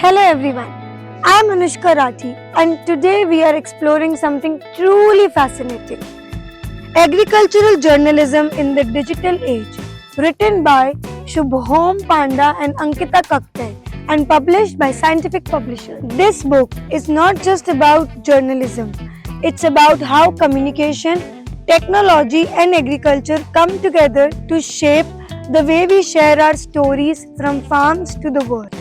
Hello everyone, I am Anushka Rathi and today we are exploring something truly fascinating. Agricultural journalism in the digital age, written by Shubhom Panda and Ankita Kakte and published by Scientific Publishers. This book is not just about journalism, it's about how communication, technology and agriculture come together to shape the way we share our stories from farms to the world.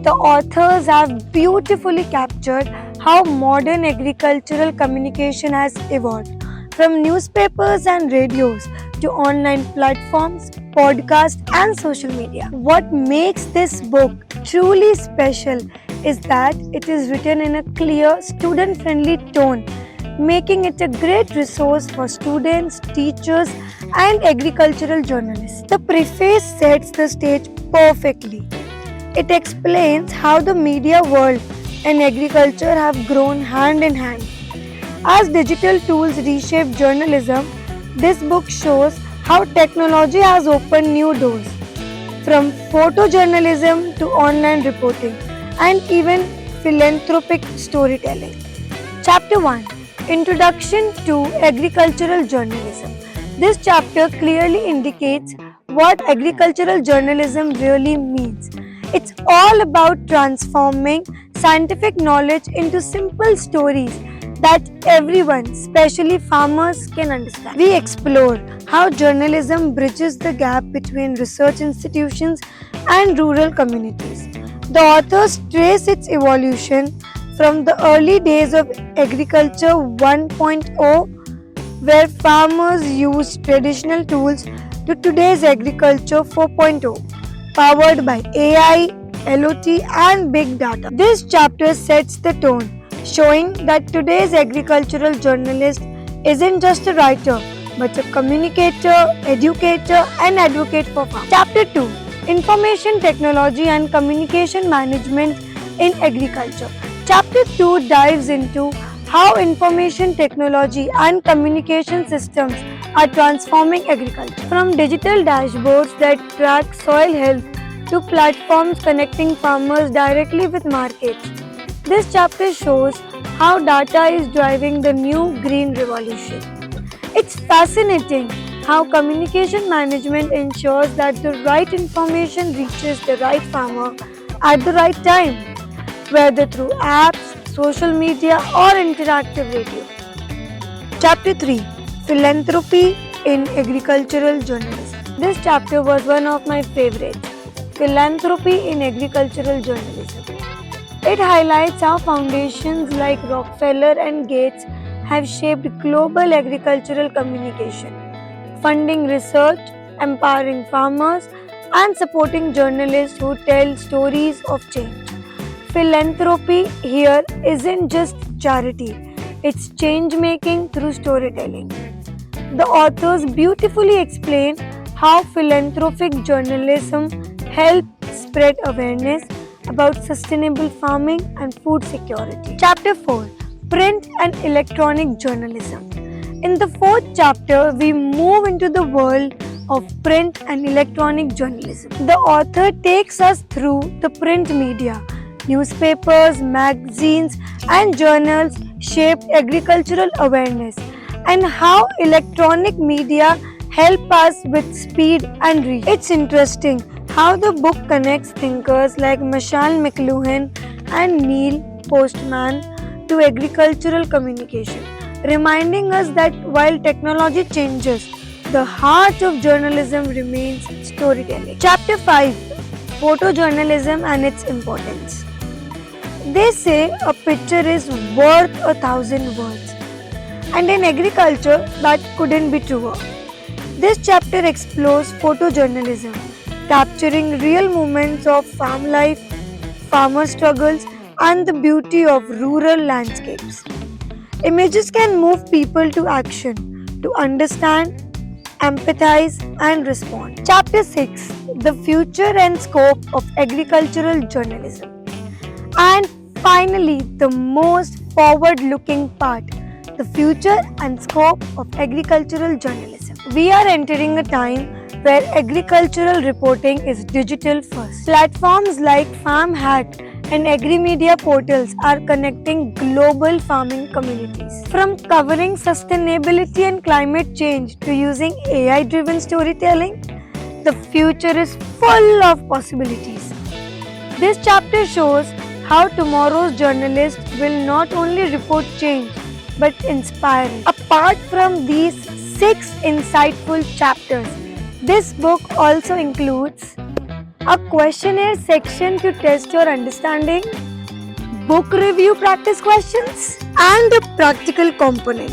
The authors have beautifully captured how modern agricultural communication has evolved, from newspapers and radios to online platforms, podcasts, and social media. What makes this book truly special is that it is written in a clear, student friendly tone, making it a great resource for students, teachers, and agricultural journalists. The preface sets the stage perfectly. It explains how the media world and agriculture have grown hand in hand. As digital tools reshape journalism, this book shows how technology has opened new doors, from photojournalism to online reporting and even philanthropic storytelling. Chapter 1: Introduction to Agricultural Journalism. This chapter clearly indicates what agricultural journalism really means. It's all about transforming scientific knowledge into simple stories that everyone, especially farmers, can understand. We explore how journalism bridges the gap between research institutions and rural communities. The authors trace its evolution from the early days of agriculture 1.0, where farmers used traditional tools, to today's agriculture 4.0, powered by AI, LOT, and big data. This chapter sets the tone, showing that today's agricultural journalist isn't just a writer, but a communicator, educator, and advocate for farmers. Chapter 2: Information Technology and Communication Management in Agriculture. Chapter 2 dives into how information technology and communication systems are transforming agriculture. From digital dashboards that track soil health to platforms connecting farmers directly with markets, this chapter shows how data is driving the new green revolution. It's fascinating how communication management ensures that the right information reaches the right farmer at the right time, whether through apps, social media, or interactive radio. Chapter 3: Philanthropy in Agricultural Journalism. This chapter was one of my favorites. Philanthropy in Agricultural Journalism. It highlights how foundations like Rockefeller and Gates have shaped global agricultural communication, funding research, empowering farmers, and supporting journalists who tell stories of change. Philanthropy here isn't just charity, it's change making through storytelling. The authors beautifully explain how philanthropic journalism helps spread awareness about sustainable farming and food security. Chapter 4: Print and Electronic Journalism. In the fourth chapter, we move into the world of print and electronic journalism. The author takes us through the print media. Newspapers, magazines, and journals shaped agricultural awareness, and how electronic media help us with speed and reach. It's interesting how the book connects thinkers like Marshall McLuhan and Neil Postman to agricultural communication, reminding us that while technology changes, the heart of journalism remains storytelling. Chapter 5: Photojournalism and its Importance. They say a picture is worth 1,000 words, and in agriculture, that couldn't be truer. This chapter explores photojournalism, capturing real moments of farm life, farmer struggles, and the beauty of rural landscapes. Images can move people to action, to understand, empathize, and respond. Chapter 6: The Future and Scope of Agricultural Journalism. And finally, the most forward-looking part: the future and scope of agricultural journalism. We are entering a time where agricultural reporting is digital first. Platforms like FarmHack and agri-media portals are connecting global farming communities. From covering sustainability and climate change to using AI-driven storytelling, the future is full of possibilities. This chapter shows how tomorrow's journalist will not only report change but inspire it. Apart from these 6 insightful chapters, this book also includes a questionnaire section to test your understanding, book review practice questions, and a practical component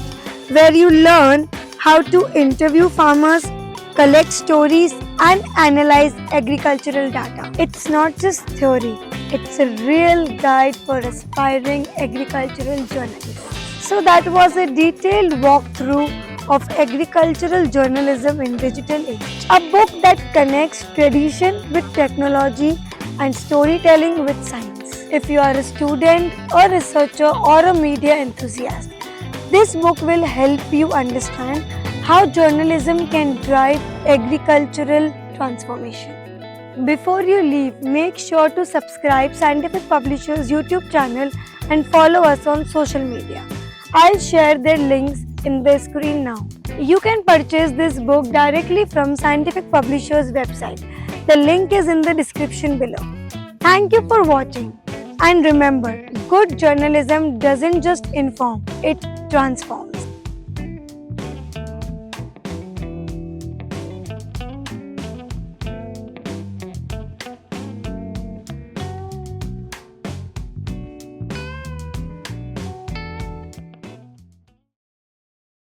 where you learn how to interview farmers, collect stories, and analyze agricultural data. It's not just theory, it's a real guide for aspiring agricultural journalists. So that was a detailed walkthrough of agricultural journalism in digital age. A book that connects tradition with technology and storytelling with science. If you are a student, a researcher, or a media enthusiast, this book will help you understand how journalism can drive agricultural transformation. Before you leave, make sure to subscribe Scientific Publishers YouTube channel and follow us on social media. I'll share their links in the screen now. You can purchase this book directly from Scientific Publishers website. The link is in the description below. Thank you for watching. And remember, good journalism doesn't just inform, it transforms.